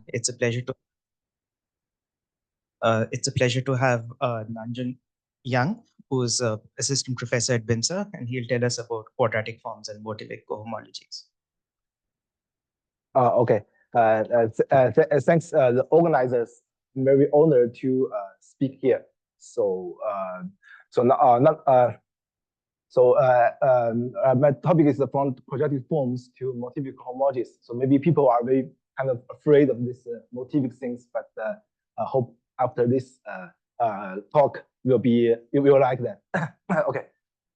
It's a pleasure to have Nanjun Yang, who's assistant professor at BIMSA, and he'll tell us about quadratic forms and Motivic cohomologies. Okay. Thanks, the organizers. I'm very honored to speak here. So, my topic is from quadratic forms to motivic cohomologies. So maybe people are very kind of afraid of this motivic things, but I hope after this talk you will like that. Okay.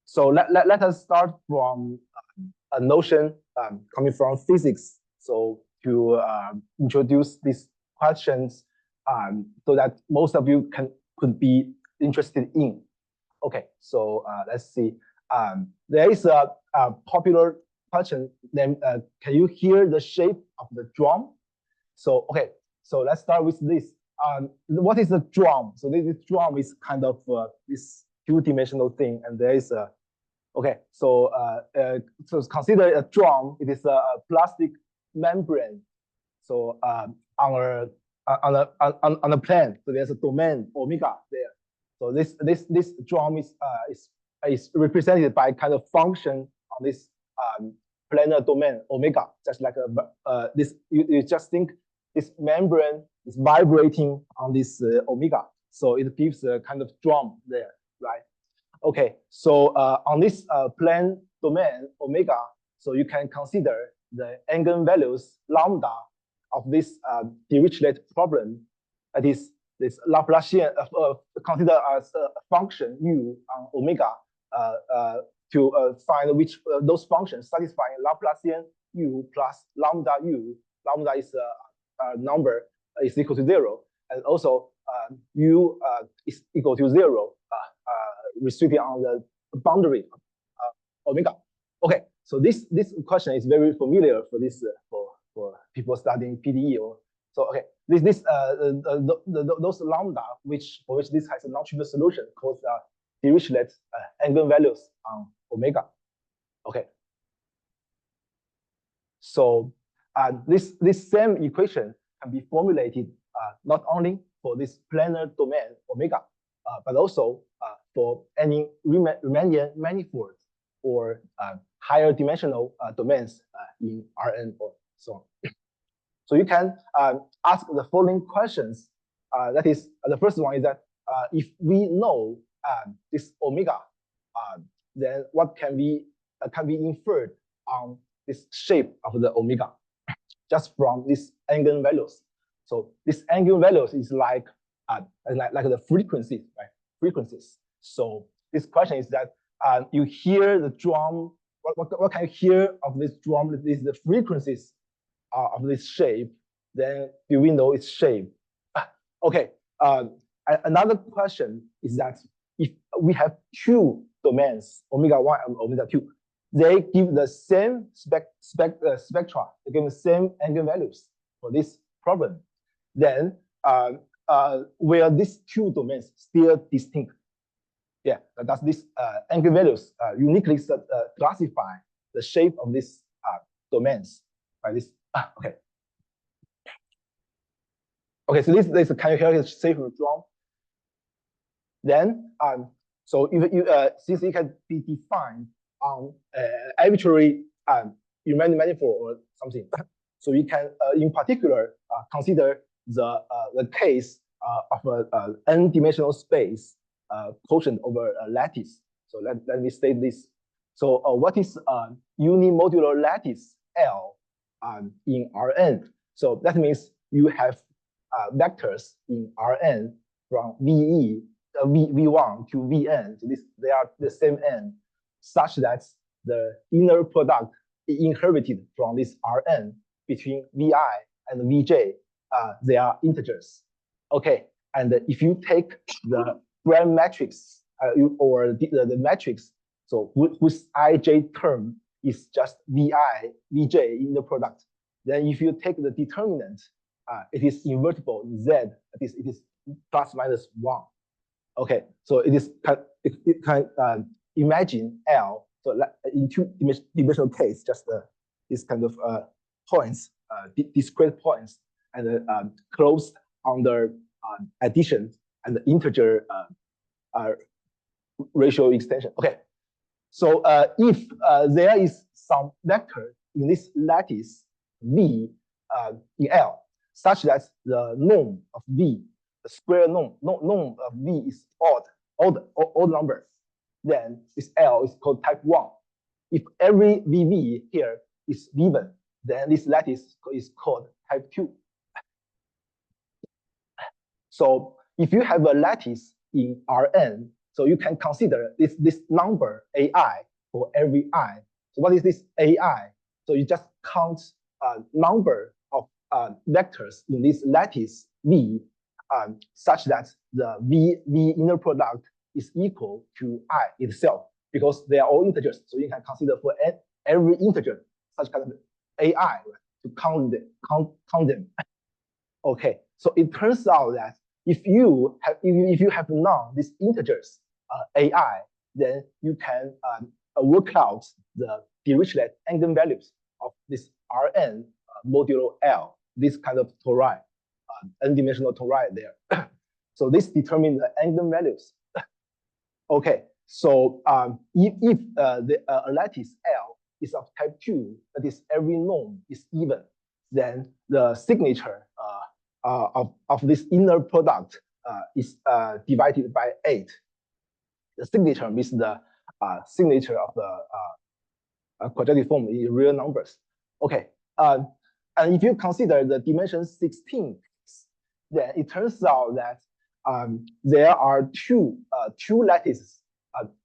So let us start from a notion coming from physics. So to introduce these questions so that most of you could be interested in. Okay, so let's see. There is a popular question. Then, can you hear the shape of the drum? So okay, so let's start with this. What is a drum? So this drum is kind of this two-dimensional thing, and there is a okay. So so consider a drum. It is a plastic membrane. So on a plane, so there's a domain omega there. So this drum is represented by kind of function on this planar domain omega, just like this. You just think this membrane is vibrating on this omega, so it gives a kind of drum there, right? Okay, so on this plane domain omega, so you can consider the eigenvalues lambda of this Dirichlet problem. That is this Laplacian consider as a function u on omega to find which those functions satisfying Laplacian u plus lambda u. Lambda is a number is equal to 0, and also u is equal to 0, restricted on the boundary of omega. Okay, so this question is very familiar for this for people studying PDE. So okay, those lambda for which this has a non-trivial solution called Dirichlet eigenvalues on omega. Okay, so this same equation can be formulated not only for this planar domain omega, but also for any Riemannian manifold or higher dimensional domains in Rn or so on. So you can ask the following questions. That is, the first one is that if we know this omega, then what can be inferred on this shape of the omega just from these eigenvalues? So this eigenvalues is like the frequencies, right? Frequencies. So this question is that you hear the drum. What can you hear of this drum? This is the frequencies of this shape. Then do we know its shape? Okay. Another question is that if we have two domains, omega 1 and omega 2, they give the same spectra, they give the same eigenvalues for this problem. Then will these two domains still distinct? Yeah, does this eigenvalues uniquely classify the shape of these domains by this? Okay. Okay, so this can you hear the shape of the drum? Then so if since it can be defined on arbitrary Riemannian manifold or something, so we can in particular consider the case of an n-dimensional space quotient over a lattice. So let me state this. So what is unimodular lattice L in Rn? So that means you have vectors in Rn from VE, V1 to Vn. So they are the same n, such that the inner product is inherited from this Rn between Vi and Vj. They are integers. Okay, and if you take the Gram matrix or the matrix, so whose ij term is just Vi, Vj in the product, then if you take the determinant, it is invertible in Z. It is plus minus 1. Okay, so it can imagine L. So in two-dimensional case, just this kind of points, discrete points. and closed under addition and the integer ratio extension. Okay, so if there is some vector in this lattice V in L, such that the norm of V, the square norm of V is odd number, then this L is called type 1. If every VV here is even, then this lattice is called type 2. So if you have a lattice in Rn, so you can consider this number AI for every I. So what is this AI? So you just count number of vectors in this lattice V such that the V inner product is equal to I itself, because they are all integers. So you can consider for every integer such kind of AI, right, to count them. Okay, so it turns out that if you have known these integers AI, then you can work out the Dirichlet eigenvalues of this Rn modulo L, this kind of tori, n-dimensional tori there. So this determines the eigenvalues. Okay, so if the lattice L is of type 2, that is every norm is even, then the signature of this inner product is divided by 8. The signature means the signature of the quadratic form in real numbers. Okay, and if you consider the dimension 16, then it turns out that there are two lattices,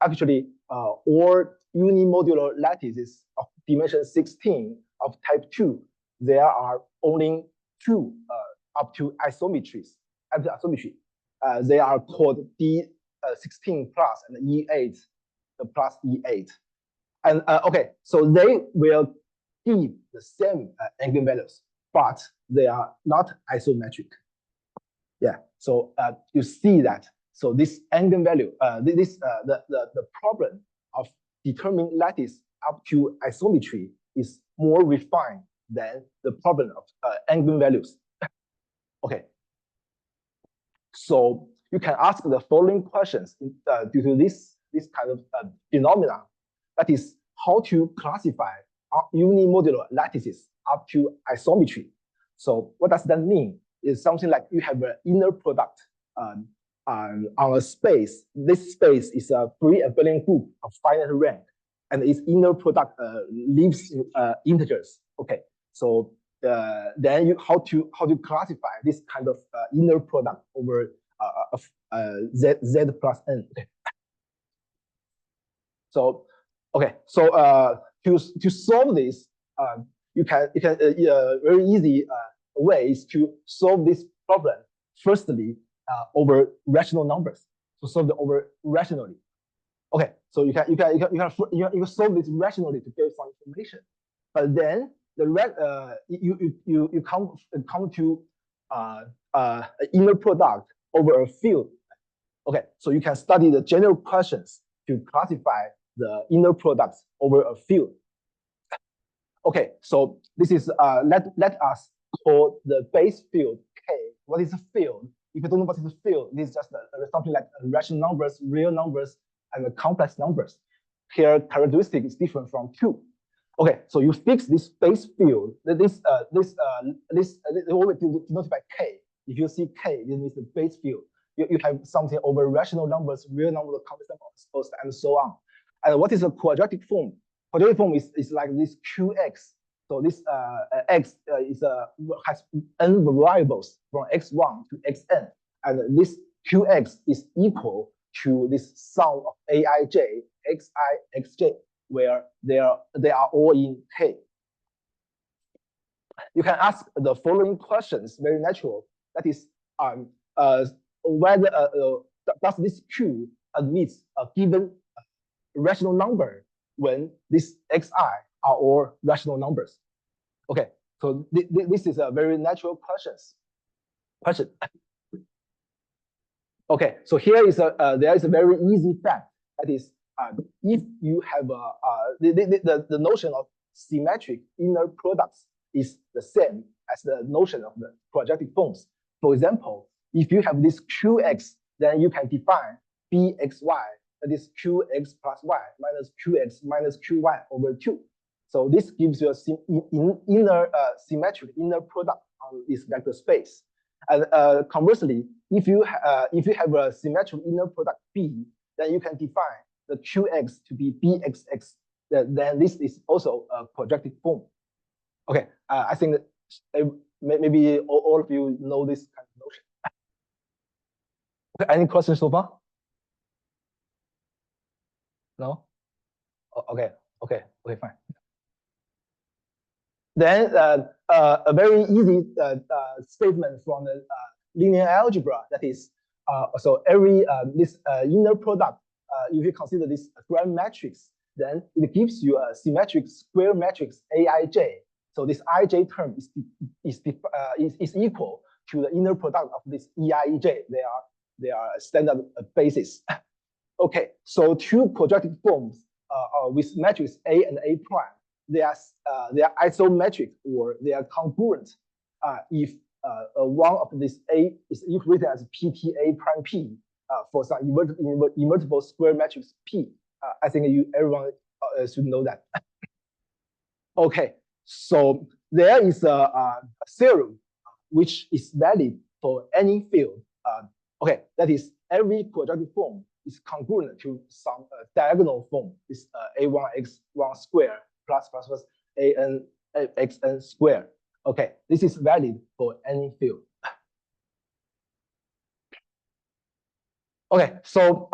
actually all unimodular lattices of dimension 16 of type 2. There are only 2 up to isometries. After isometry, they are called D16 plus and E8 plus E8. And okay, so they will give the same eigenvalues, but they are not isometric. Yeah, so you see that. So this eigenvalue, the problem of determining lattice up to isometry is more refined than the problem of eigenvalues. Okay, so you can ask the following questions due to this kind of phenomenon. That is, how to classify unimodular lattices up to isometry. So what does that mean? It's something like you have an inner product on a space. This space is a free abelian group of finite rank, and its inner product leaves integers. Okay, so then how to classify this kind of inner product over z plus n. Okay. So okay, so to solve this, you can very easy ways to solve this problem. Firstly, over rational numbers, to solve it over rationally. Okay, so you can solve this rationally to get some information, but then you come to inner product over a field. Okay, so you can study the general questions to classify the inner products over a field. Okay, so this is let us call the base field K. What is a field? If you don't know what is a field, this is just something like rational numbers, real numbers, and complex numbers. Here, characteristic is different from Q. Okay, so you fix this base field. This always denoted by K. If you see K, this means the base field. You have something over rational numbers, real numbers, complex numbers, and so on. And what is a quadratic form? Quadratic form is like this Qx. So this x has n variables from x1 to xn, and this Qx is equal to this sum of aij, xi, xj, where they are all in K. You can ask the following questions, very natural. That is, whether does this Q admits a given rational number when this xi are all rational numbers? Okay, so this is a very natural question. Okay, so here is there is a very easy fact. That is, if you have the notion of symmetric inner products is the same as the notion of the projective forms. For example, if you have this qx, then you can define bxy, that is qx plus y minus qx minus qy over 2. So this gives you a inner symmetric inner product on this vector space. And conversely, if you have a symmetric inner product B, then you can define the qx to be bxx. Then this is also a projective form. Okay, I think that maybe all of you know this kind of notion. Okay, any questions so far? No? Okay, fine. Then a very easy statement from the linear algebra, that is, so every this inner product, if you consider this grand matrix, then it gives you a symmetric square matrix Aij. So this Ij term is equal to the inner product of this Eij. They are standard basis. Okay, so two projective forms with matrix A and A prime, they are isometric or they are congruent if one of this A is equated as PTA prime P for some invertible square matrix P. I think everyone should know that. Okay, so there is a theorem which is valid for any field. Okay, that is every projective form is congruent to some diagonal form. Is a1x1 square plus an xn square. Okay, this is valid for any field. Okay, so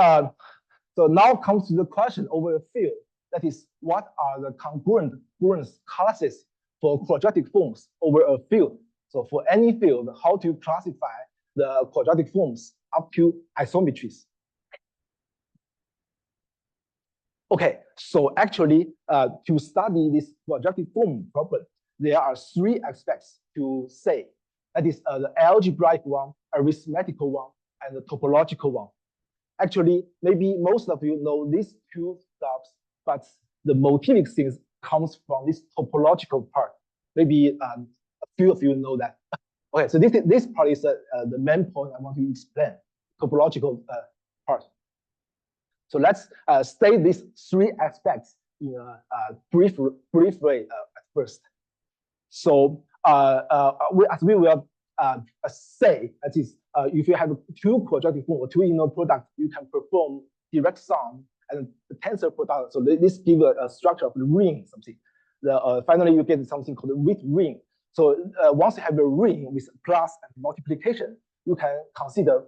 now comes to the question over the field. That is, what are the congruence classes for quadratic forms over a field? So for any field, how to classify the quadratic forms up to isometries? Okay, so actually, to study this quadratic form problem, there are three aspects to say. That is the algebraic one, arithmetical one, and the topological one. Actually, maybe most of you know these two stuffs, but the motivic things comes from this topological part. Maybe a few of you know that. Okay, so this part is the main point I want to explain, topological part. So let's state these three aspects in a brief way at first. So as we will say, that is, if you have two quadratic form or two inner products, you can perform direct sum and tensor product. So this gives a structure of the ring, something. Finally, you get something called a Witt ring. So once you have a ring with plus and multiplication, you can consider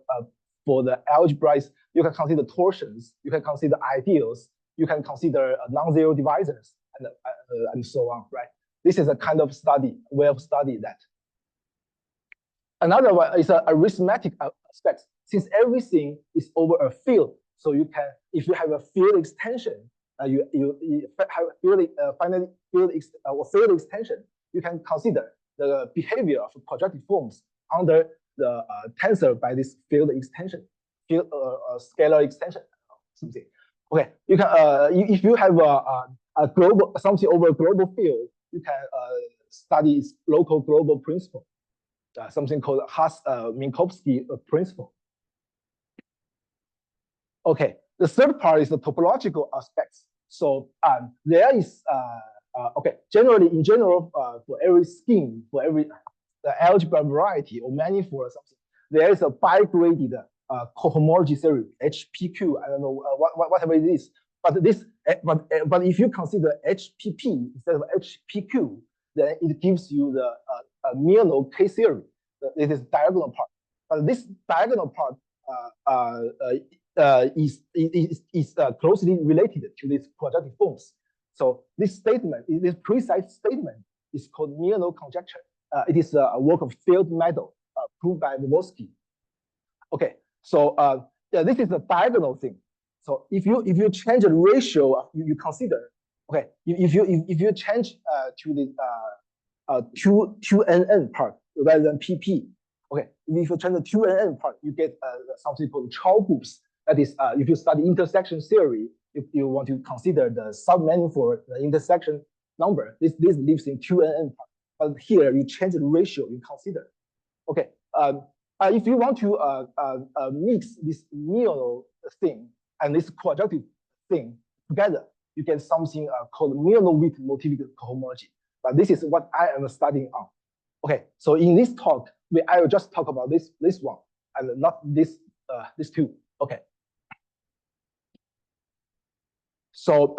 for the algebras, you can consider torsions, you can consider ideals, you can consider non-zero divisors, and so on, right? This is a kind of way of study that. Another one is an arithmetic aspect. Since everything is over a field, so you can, if you have a field extension, you have finally field extension, you can consider the behavior of quadratic forms under the tensor by this field extension, scalar extension, something. Okay, you can if you have a global something over a global field, you can study its local global principle, something called Minkowski principle. Okay, the third part is the topological aspects. So there is okay, in general, for every scheme, for every algebra variety or manifold or something, there is a bigraded cohomology theory, HPQ. I don't know whatever it is, but if you consider HPP instead of HPQ, then it gives you the Milnor K theory. It is diagonal part, but this diagonal part is closely related to these quadratic forms. So this statement, this precise statement, is called Milnor conjecture. It is a work of field medal proved by Vygotsky. Okay, so yeah, this is the diagonal thing. So if you change the ratio, you consider, okay, if you change to the 2NN part rather than PP, okay, if you change the 2NN part, you get something called Chow groups. That is, if you study intersection theory, if you want to consider the submanifold, the intersection number, this lives in 2NN part. but here you change the ratio you consider. Okay, if you want to mix this Milnor thing and this quadratic thing together, you get something called Milnor-Witt Motivic cohomology. But this is what I am studying on. Okay, so in this talk, I will just talk about this one and not this two. Okay. So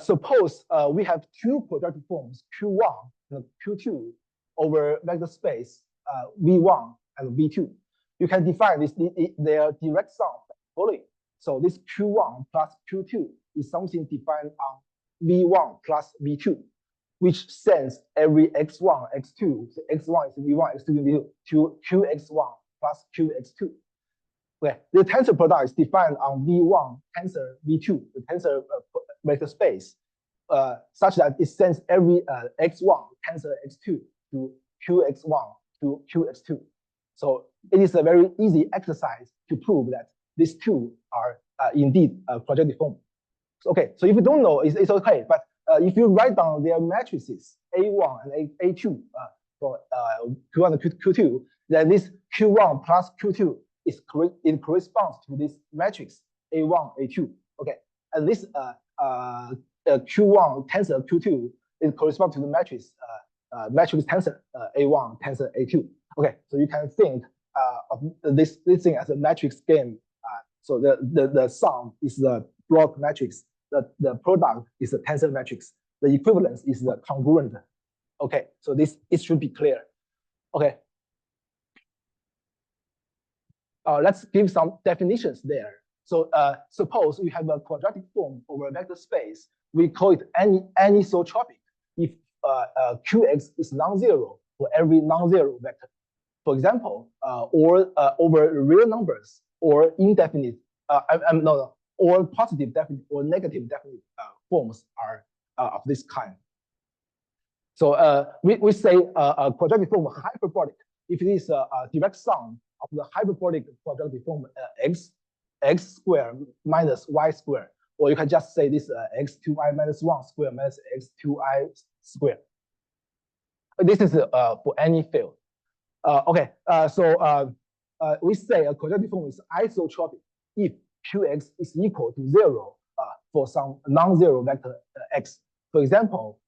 suppose we have two quadratic forms Q1 and Q2 over vector space V1 and V2. You can define their direct sum following. So this Q1 plus Q2 is something defined on V1 plus V2, which sends every x1, x2, so x1 is V1, x2 is V2, to Qx1 plus Qx2. Okay, the tensor product is defined on V1 tensor V2, the tensor vector space, such that it sends every x1 tensor x2 to Qx1 to Qx2. So it is a very easy exercise to prove that these two are indeed a quadratic form. So, okay, so if you don't know, it's okay. But if you write down their matrices A1 and A2 for Q1 and Q2, then this Q1 plus Q2 it corresponds to this matrix A1, A2. Okay, and this Q1 tensor Q2 it corresponds to the matrix matrix tensor A1 tensor A2. Okay, so you can think of this thing as a matrix game. So the sum is the block matrix. The product is the tensor matrix. The equivalence is the congruent. Okay, so it should be clear. Okay. Let's give some definitions there. So suppose you have a quadratic form over a vector space. We call it anisotropic if Qx is non-zero for every non-zero vector. For example, or over real numbers or indefinite, or positive definite or negative definite forms are of this kind. So we say a quadratic form hyperbolic if it is a direct sum of the hyperbolic quadratic form x squared minus y squared, or you can just say this x2i minus 1 squared minus x2i squared. This is for any field. Okay, so we say a quadratic form is isotropic if Qx is equal to 0 for some non-zero vector x. For example,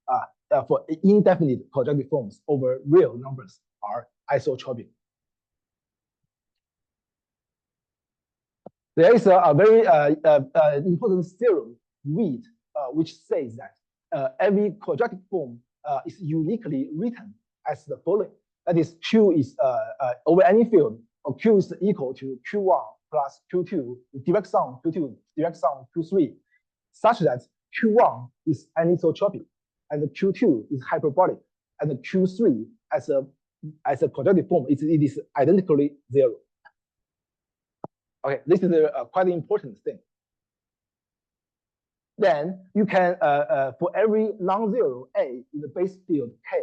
for indefinite quadratic forms over real numbers are isotropic. There is a very important theorem, Witt, which says that every quadratic form is uniquely written as the following. That is, Q is over any field, or Q is equal to Q1 plus Q2, direct sum Q2, direct sum Q3, such that Q1 is anisotropic, and the Q2 is hyperbolic, and the Q3 as a quadratic form, it is identically 0. Okay, this is a quite important thing. Then you can, for every non-zero A in the base field K,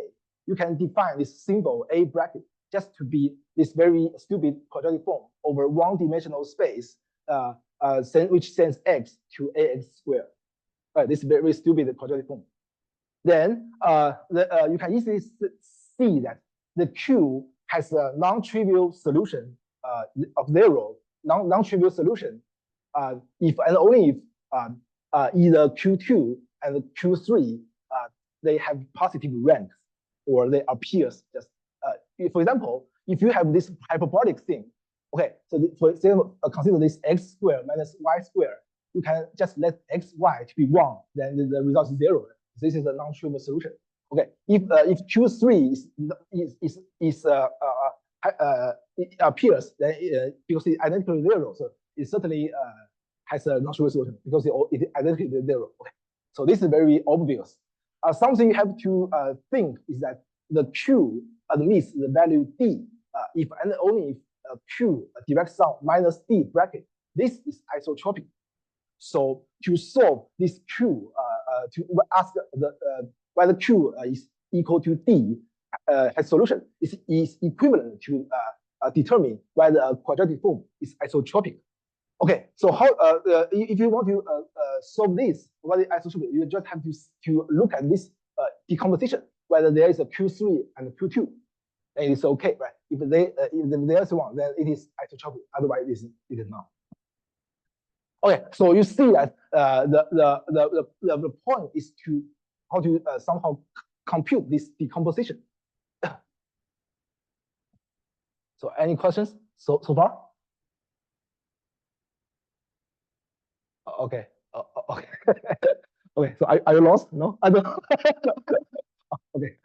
you can define this symbol A bracket just to be this very stupid quadratic form over one-dimensional space, which sends x to ax squared. This very stupid quadratic form. Then you can easily see that the Q has a non-trivial solution of 0, non-trivial solution if and only if either Q2 and Q3 they have positive ranks or they appears just for example, if you have this hyperbolic thing, okay, so for example, consider this x squared minus y squared, you can just let xy to be 1, then the result is 0. This is a non-trivial solution. Okay, if Q3 it appears then because it's identically 0, so it certainly has a non-trivial solution because it is identically 0. Okay, so this is very obvious. Something you have to think is that the Q admits the value D if and only if Q direct sum minus D bracket. This is isotropic. So to solve this Q, to ask whether Q is equal to D has solution is equivalent to determine whether a quadratic form is isotropic. Okay, so how if you want to solve this, what is isotropic, you just have to look at this decomposition. whether there is a Q3 and a Q2, then it's okay, right? If there's one, then it is isotropic. Otherwise, it is not. Okay, so you see that the point is to how to somehow compute this decomposition. So any questions so far? Okay. Okay. Okay. So are you lost? No, I don't. Okay.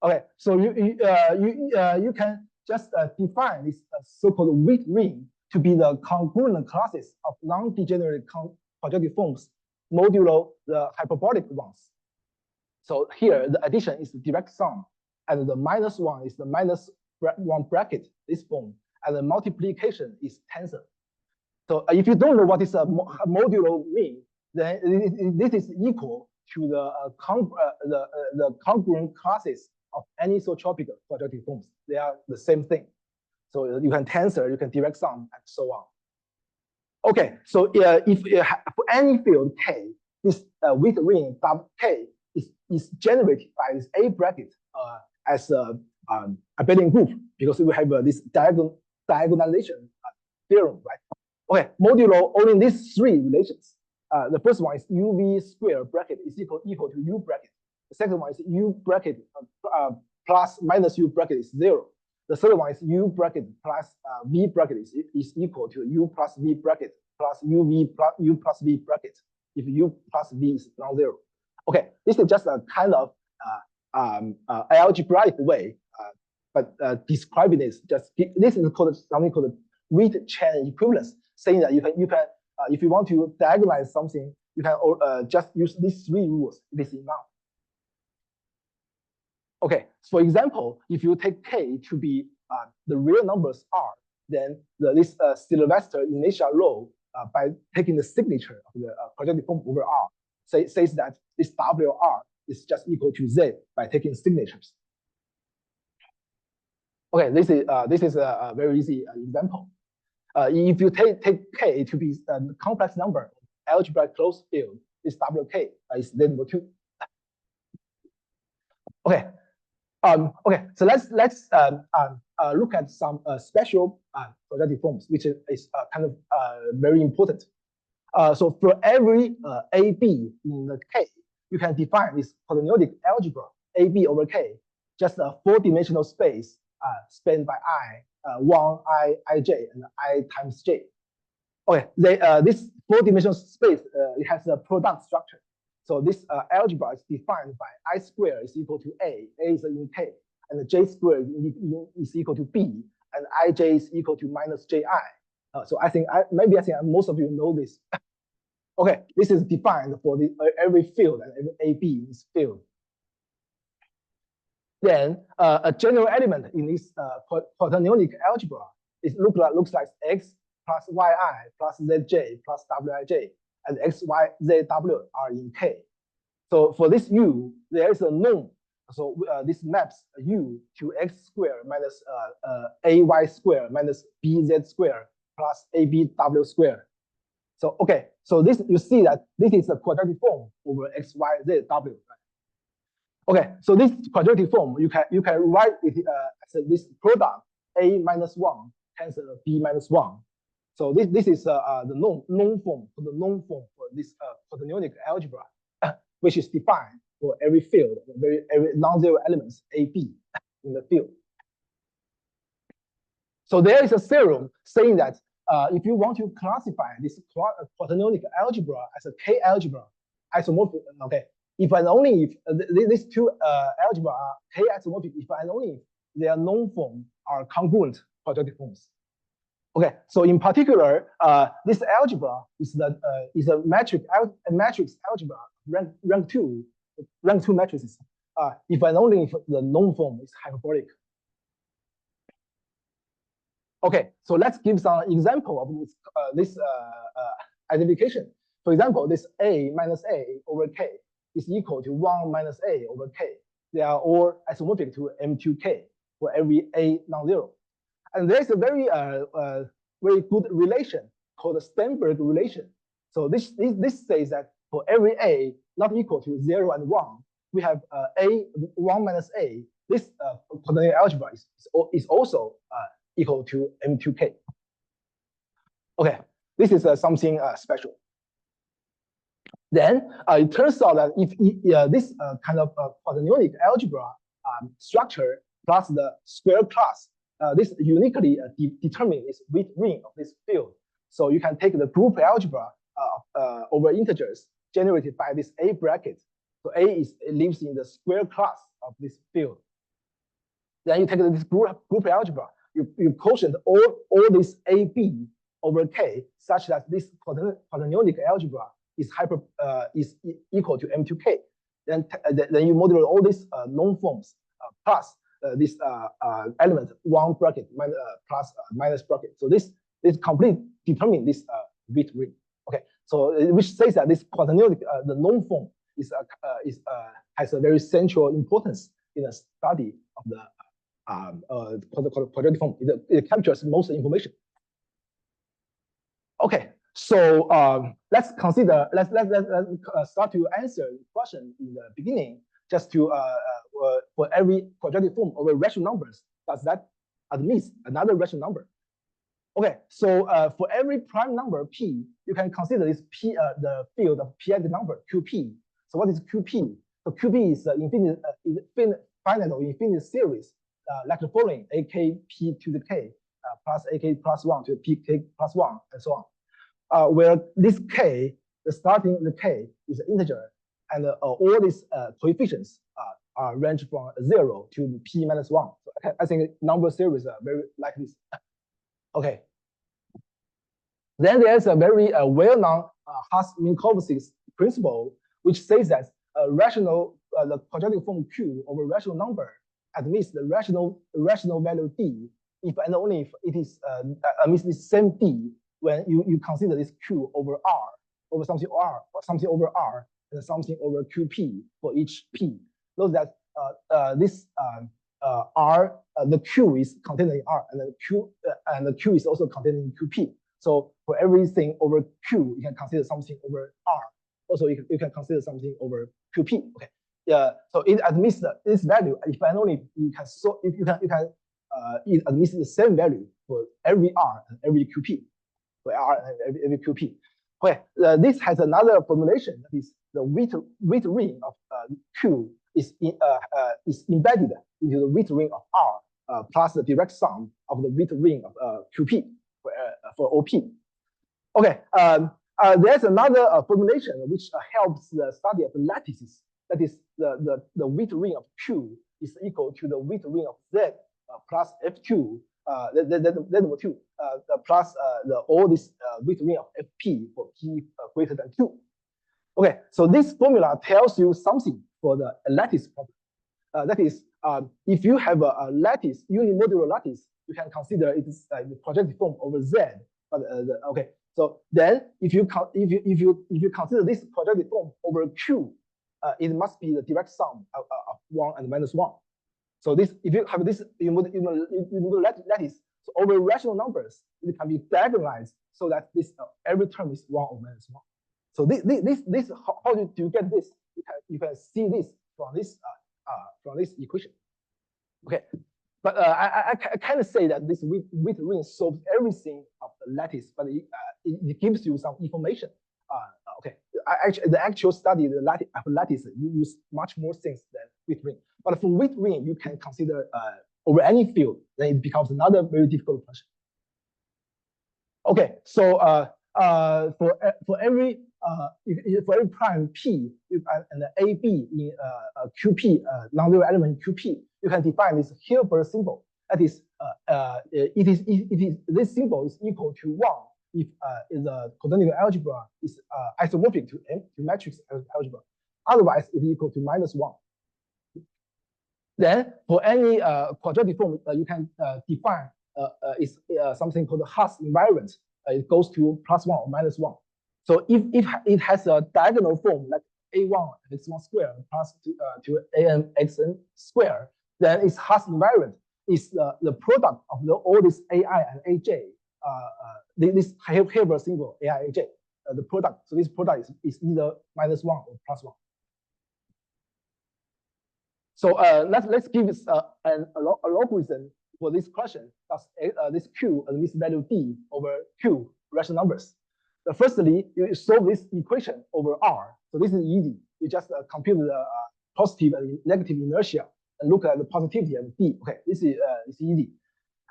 Okay. So you can just define this so-called Witt ring to be the congruent classes of non-degenerate quadratic forms modulo the hyperbolic ones. So here the addition is the direct sum, and the minus one is the minus one bracket, this form, and the multiplication is tensor. So if you don't know what is a modulo mean, then this is equal to the congruent classes of anisotropic quadratic forms. They are the same thing. So you can tensor, you can direct sum, and so on. Okay, so if for any field K, this Witt ring K is generated by this A bracket as a abelian group, because we have this diagonalization theorem, right? Okay, modulo only these three relations. The first one is UV square bracket is equal to U bracket. The second one is U bracket plus minus U bracket is 0. The third one is U bracket plus V bracket is equal to U plus V bracket plus UV plus U plus V bracket if U plus V is non-zero. Okay, this is just a kind of algebraic way, but describing this this is called something called Witt chain equivalence, saying that you can if you want to diagonalize something, you can just use these three rules. This is enough. Okay, for example, if you take K to be the real numbers R, then this Sylvester initial law by taking the signature of the quadratic form over R says that this WR is just equal to Z by taking signatures. Okay, this is a very easy example. If you take K to be a complex number, algebraic closed field, this WK is Z-2. Okay. Okay, so let's look at some special quadratic forms, which is kind of very important. So for every AB in the K, you can define this polynomial algebra AB over K, just a 4-dimensional space spanned by I, 1, ij, and I times j. Okay, this 4-dimensional space it has a product structure. So this algebra is defined by I squared is equal to A is in K, and J squared is equal to B, and Ij is equal to minus Ji. So I think maybe most of you know this. Okay, this is defined for every field and every AB in this field. Then a general element in this quaternionic algebra looks like X plus Yi plus Zj plus Wij, and X, Y, Z, W are in K. So for this U, there is a norm. So this maps U to X squared minus AY squared minus BZ squared plus ABW squared. So okay, so this you see that this is a quadratic form over X, Y, Z, W. Right? Okay, so this quadratic form you can write it as this product A minus 1 tensor B minus 1. So this is the known form for this quaternionic algebra, which is defined for every field, every non-zero elements AB in the field. So there is a theorem saying that if you want to classify this quaternionic algebra as a K algebra, isomorphic, okay, if and only if these two algebra are K isomorphic, if and only if their known form are congruent quadratic forms. Okay, so in particular, this algebra is a matrix algebra rank two matrices. If and only if the known form is hyperbolic. Okay, so let's give some example of this identification. For example, this A minus A over K is equal to 1 minus A over K. They are all isomorphic to M2K for every A non-zero. And there's a very good relation called the Sternberg relation. So this says that for every A not equal to 0 and 1, we have A1 minus A, this quadratic algebra is also equal to M2K. Okay, this is something special. Then it turns out that if this kind of quadratic algebra structure plus the square class, this uniquely determines this width ring of this field. So you can take the group algebra over integers generated by this A bracket. So A lives in the square class of this field. Then you take this group algebra, you quotient all this AB over K such that this quadratic algebra is equal to M2K. Then you modulate all these known forms plus this element 1 bracket plus minus bracket. So this complete determine this width ring. Okay, so which says that this quadratic the known form has a very central importance in the study of the quadratic form. It captures most information. Okay, so let's consider let's start to answer the question in the beginning. Just to for every quadratic form over rational numbers, does that admit another rational number? Okay, so for every prime number p, you can consider this p the field of p-ed number qp. So what is qp? So qp is finite or infinite series, like the following: ak p to the k plus ak plus 1 to the pk plus 1 and so on. Where this k, the k is an integer, and all these coefficients are range from 0 to p minus 1. So I think number series are very like this. Okay. Then there's a very well-known Haas-Minkowski principle, which says that the quadratic form Q over rational number admits the rational value D if and only if it is admits the same D when you consider this Q over R over something R or something over R and something over QP for each P. Note that this R the Q is contained in R and the Q is also contained in QP. So for everything over Q, you can consider something over R. Also, you can consider something over QP. Okay. Yeah. So it admits this value if and only you can it admits the same value for every R and every QP. For R and every QP. Okay. This has another formulation, that is the width ring of Q is embedded into the width ring of R plus the direct sum of the width ring of QP for OP. Okay, there's another formulation which helps the study of the lattices. That is the width ring of Q is equal to the width ring of Z plus FQ, Z2, plus all this width ring of FP for P greater than 2. Okay, so this formula tells you something for the lattice problem. That is, if you have a lattice, unimodular lattice, you can consider it is the projective form over Z. But okay, so then if you consider this projective form over Q, it must be the direct sum of 1 and minus 1. So this, if you have this unimodular lattice, so over rational numbers, it can be diagonalized so that this every term is 1 or minus 1. So this how do you get this? You can see this from this equation. Okay. But I kind of say that this width ring solves everything of the lattice, but it gives you some information. Okay, the actual study the lattice you use much more things than width ring. But for width ring, you can consider over any field. Then it becomes another very difficult question. Okay, so for every prime P and the AB in QP non-zero element in QP, you can define this Hilbert symbol. That is, this symbol is equal to 1 if the quadratic algebra is isomorphic to matrix algebra. Otherwise, it is equal to -1. Then for any quadratic form, you can define something called the Haas invariant. It goes to +1 or -1. So if it has a diagonal form like a1 x1 squared plus to an xn squared, then its Haas invariant is the product of all this ai and aj. This Hilbert symbol ai aj, the product. So this product is either -1 or +1. So let's give this an algorithm for this question. That's this Q and this value D over Q rational numbers. Firstly, you solve this equation over R. So this is easy. You just compute the positive and negative inertia and look at the positivity of D. Okay, this is easy.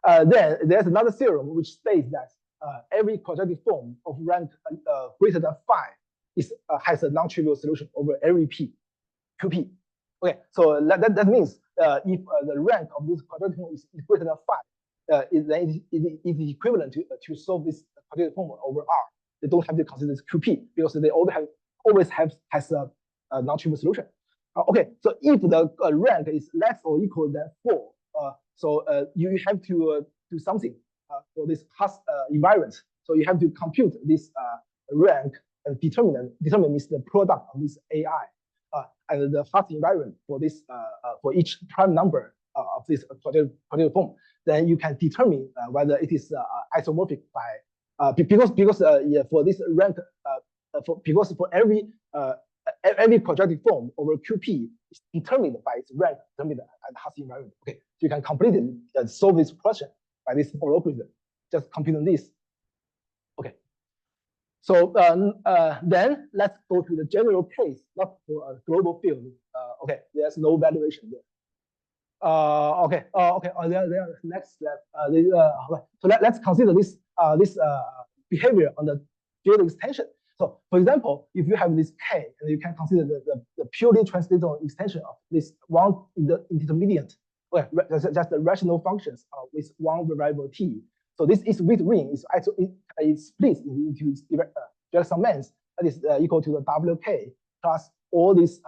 Then there's another theorem which states that every quadratic form of rank greater than 5 has a non-trivial solution over every P, QP. Okay, so that means if the rank of this quadratic form is greater than 5, then it is equivalent to solve this quadratic form over R. They don't have to consider this QP because they always has a non-trivial solution. Okay, so if the rank is less or equal than 4, so you have to do something for this Haas invariant. So you have to compute this rank and determinant. Determinant means the product of this AI and the Haas invariant for this for each prime number of this quadratic form. Then you can determine whether it is isomorphic by because yeah, for this rank because for every quadratic form over QP is determined by its rank determined at the Haas invariant. Okay, so you can completely solve this question by this algorithm. Just computing this. Okay. So then let's go to the general case, not for a global field. Okay, there's no valuation there. Okay. There next step. So let's consider this behavior on the field extension. So, for example, if you have this K, and you can consider the purely transcendental extension of this one in the intermediate, well, just the rational functions with one variable T. So this is with ring is actually it splits into direct summands that is equal to the WK plus all this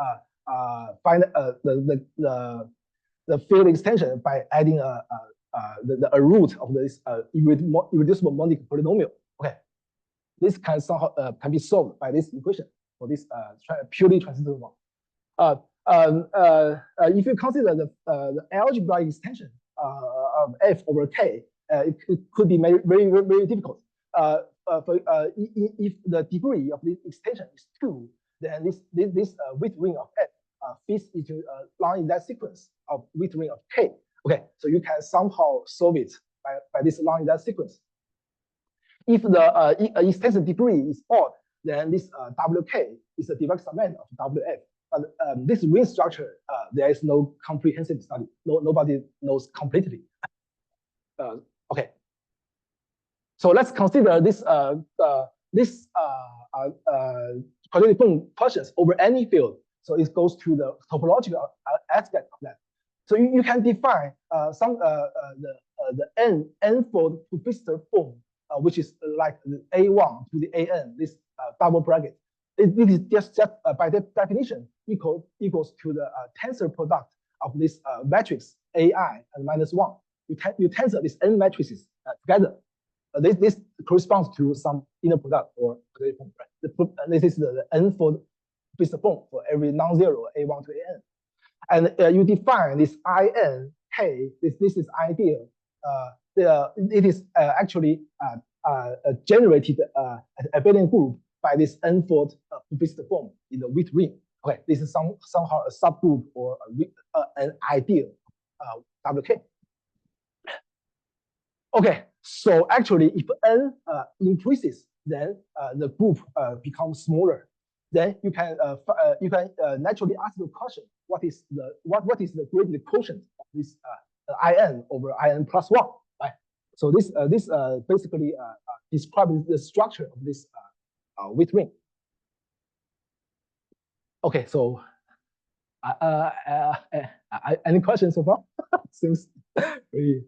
find the field extension by adding a root of this irreducible monic polynomial. Okay. This can somehow can be solved by this equation for this purely transcendental one. If you consider the algebraic extension of f over k, it could be very difficult. If the degree of this extension is 2, then this width ring of f fits into a line in that sequence of width ring of k. Okay, so you can somehow solve it by this line in that sequence. If the extension degree is odd, then this WK is a direct summand of WF. But this ring structure, there is no comprehensive study. Nobody knows completely. Okay. So let's consider this quadratic form functions over any field. So it goes to the topological aspect of that. So you can define the n-fold Pfister form, which is like the A1 to the AN, this double bracket. It is just by definition equals to the tensor product of this matrix AI and -1. You tensor these n matrices together. This corresponds to some inner product or quadratic form. Right? This is the n-fold Pfister form for every non-zero A1 to AN. And you define this IN K. This is ideal. It is actually generated at abelian group by this n-fold Pfister form in the width ring. Okay, this is somehow a subgroup or an ideal WK. Okay, so actually, if n increases, then the group becomes smaller. Then you can naturally ask the question: what is the gradient quotient of this IN over IN plus 1? Right. So this basically describes the structure of this width ring. Okay, so any questions so far? Seems really.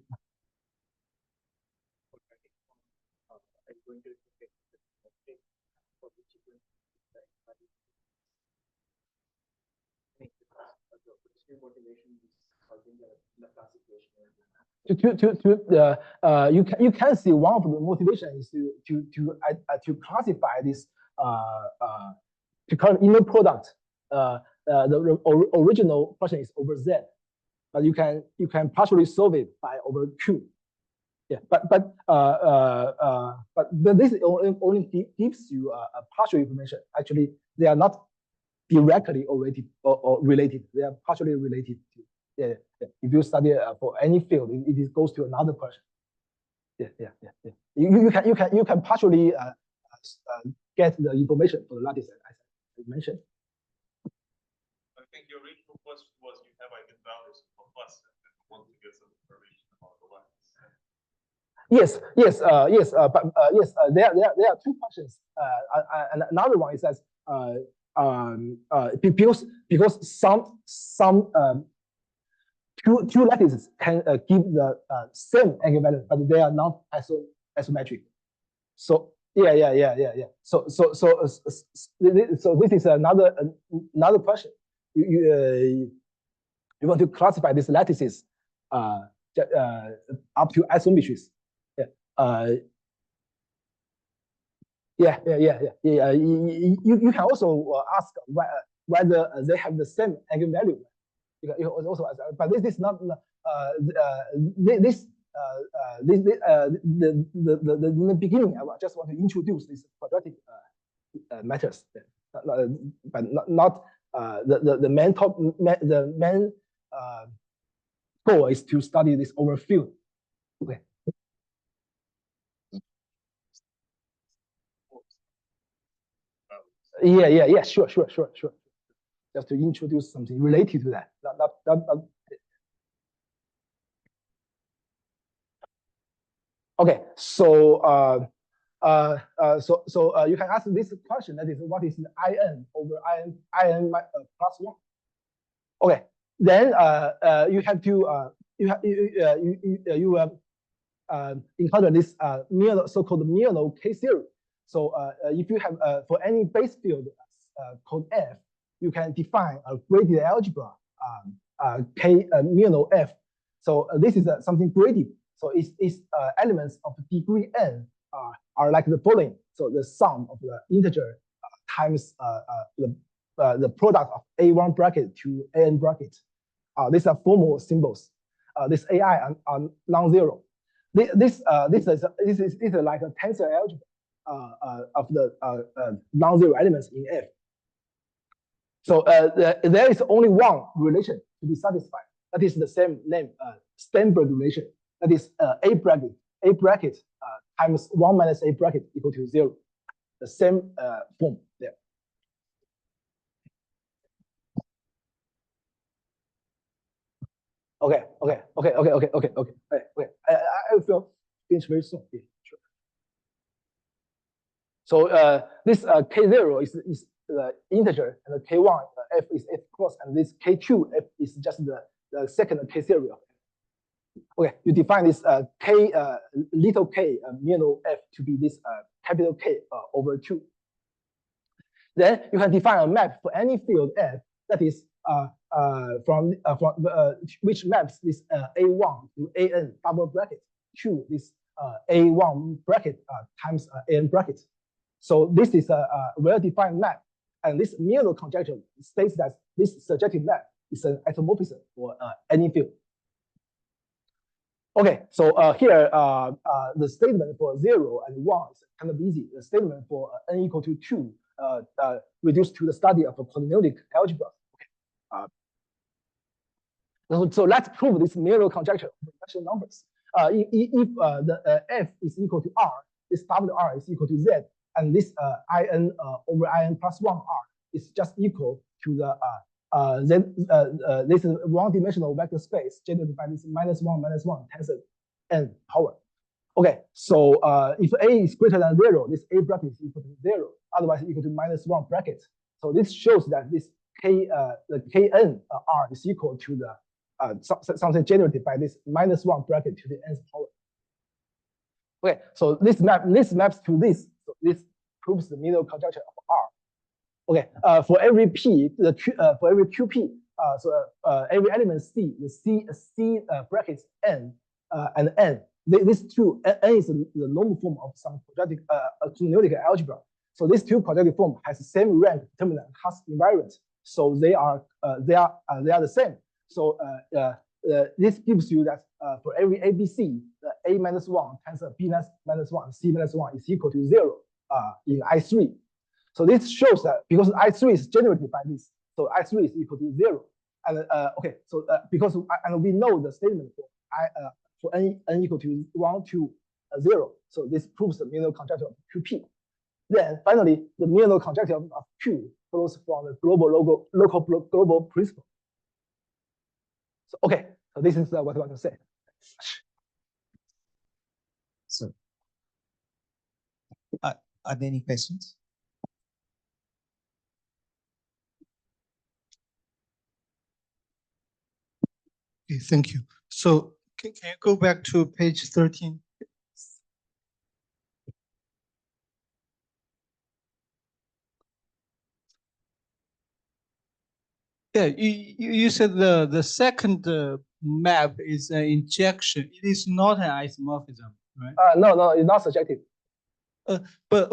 You can see one of the motivations is to classify this to call it inner product. The original question is over Z, but you can partially solve it by over Q. Yeah, but this only gives you a partial information. Actually, they are not directly or related. They are partially related to. Yeah. If you study for any field, it goes to another question. Yeah. You can partially get the information for the lattice as I mentioned. I think your original question was you have eigenvalues for plus and you want to get some information about the lattice. Yes. There are two questions. And another one is that because some two lattices can give the same eigenvalue, but they are not isometric. So yeah. So this is another question. You want to classify these lattices up to isometries. Yeah. You can also ask whether they have the same eigenvalue. You can also ask, but this is not in the beginning. I just want to introduce these quadratic matters, but not the main goal is to study this over field. Okay. Yeah. Sure. Just to introduce something related to that. Okay, so you can ask this question. That is, what is the IN over IN plus 1? Okay, then you have to encounter this so-called Milnor K theory. So if you have for any base field called F, you can define a graded algebra K Milnor F. So this is something graded. So its elements of degree n are like the following. So the sum of the integer times the product of A1 bracket to AN bracket. These are formal symbols. This AI are non-zero. This is like a tensor algebra of the non-zero elements in F. So there is only one relation to be satisfied. That is the same name, Sternberg relation. That is A bracket times 1 minus A bracket equal to 0. The same form there. Okay. I will finish very soon. Yeah, sure. So this K0 is the integer, and the K1 F is F cross, and this K2 F is just the second K theory. Okay, you define this K little k Milnor F to be this capital K over 2. Then you can define a map for any field F that is from which maps this A1 to AN double bracket to this A1 bracket times AN bracket. So this is a well-defined map, and this Milnor conjecture states that this surjective map is an isomorphism for any field. Okay, so here the statement for 0 and 1 is kind of easy. The statement for n equal to 2 reduced to the study of a quadratic algebra. Okay. So let's prove this Milnor conjecture of rational numbers. If the f is equal to r, this WR is equal to z, and this IN over IN plus 1 r is just equal to the this is one-dimensional vector space generated by this -1 tensor n power. Okay, so if A is greater than 0, this A bracket is equal to 0, otherwise equal to -1 bracket. So this shows that this the Kn r is equal to the something generated by this -1 bracket to the nth power. Okay, so this maps to this. So this proves the Milnor conjecture of R. Okay, for every P, for every QP, every element C, the C brackets N and N. These two, N is the normal form of some quadratic cohomologic algebra. So these two quadratic forms has the same rank, determinant, and class invariant. So they are the same. So this gives you that for every ABC, the A minus 1 times B minus 1, C minus 1 is equal to 0 in I3. So this shows that because I3 is generated by this, so I3 is equal to 0. And okay, so because and we know the statement for n equal to 1 to 0, so this proves the Milnor conjecture of QP. Then finally, the Milnor conjecture of Q follows from the global principle. So okay, so this is what I want to say. So, are there any questions? Okay, thank you. So can you go back to page 13? Yeah, you said the second map is an injection. It is not an isomorphism, right? No, it's not subjective. But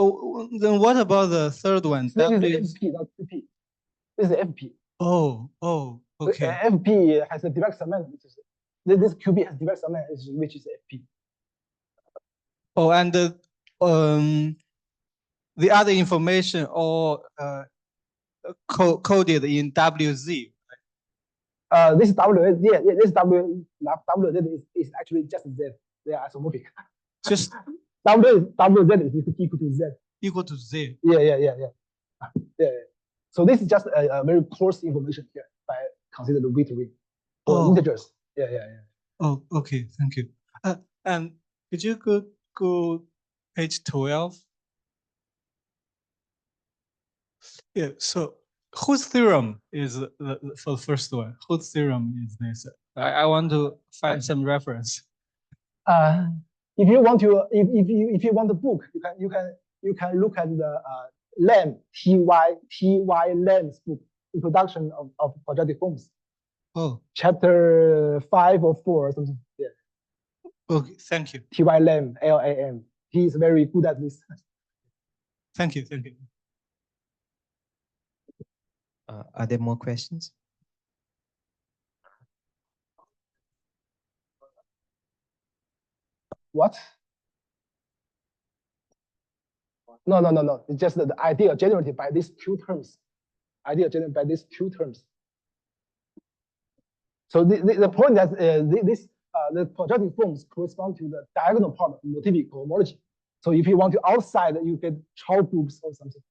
then what about the third one? This is FP, not QP. This is FP. Oh, okay. FP has a direct summand, which is this QB has direct summand, which is FP. Oh, and the other information all coded in WZ. This W, yeah, this WZ is actually just Z. They are isomorphic. Just WZ is equal to Z. Equal to Z. Yeah. So this is just a very coarse information here by consider the weight ring for integers. Yeah. Oh, okay. Thank you. And could you go page 12? Yeah. So whose theorem is for the first one? Whose theorem is this? I want to find some reference. If you want to, if you want the book, you can look at the Lamb T.Y. Lamb's book, Introduction of Quadratic Forms. Oh. Chapter 5 or 4 or something. Yeah. Okay. Thank you. T.Y. Lamb, L.A.M. He is very good at this. Thank you. Are there more questions? What? No. It's just the idea generated by these two terms. So the point that the quadratic forms correspond to the diagonal part of Motivic cohomology. So if you want to outside, you get Chow groups or something.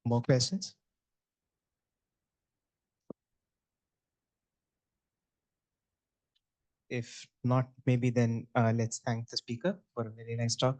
More questions? If not, maybe then let's thank the speaker for a very nice talk.